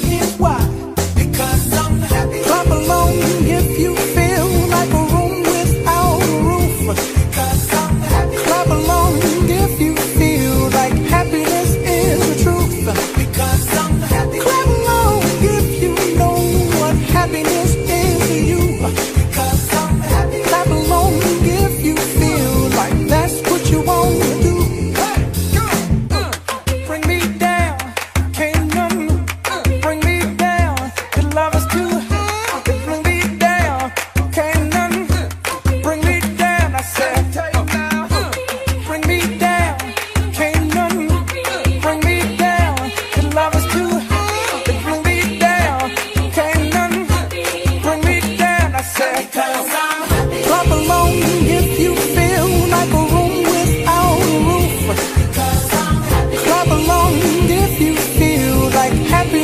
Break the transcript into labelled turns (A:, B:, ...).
A: Here's why. Because I'm happy. Clap along if you feel like a room without a roof. Because I'm happy. Clap along if you feel like happiness is the truth. Because I'm happy. Clap along if you know what happiness is to you. Because I'm happy. Clap along if you feel like that's what you want to do. Hey, go. Bring me down, can't none bring me down. The love is too high. Bring me down, can't none bring me down. I said, bring me down, can't none bring me down. The love is too high. Bring me down, can't none bring me down. I said, clap along if you feel like a room without a roof. Clap along if you feel like happy.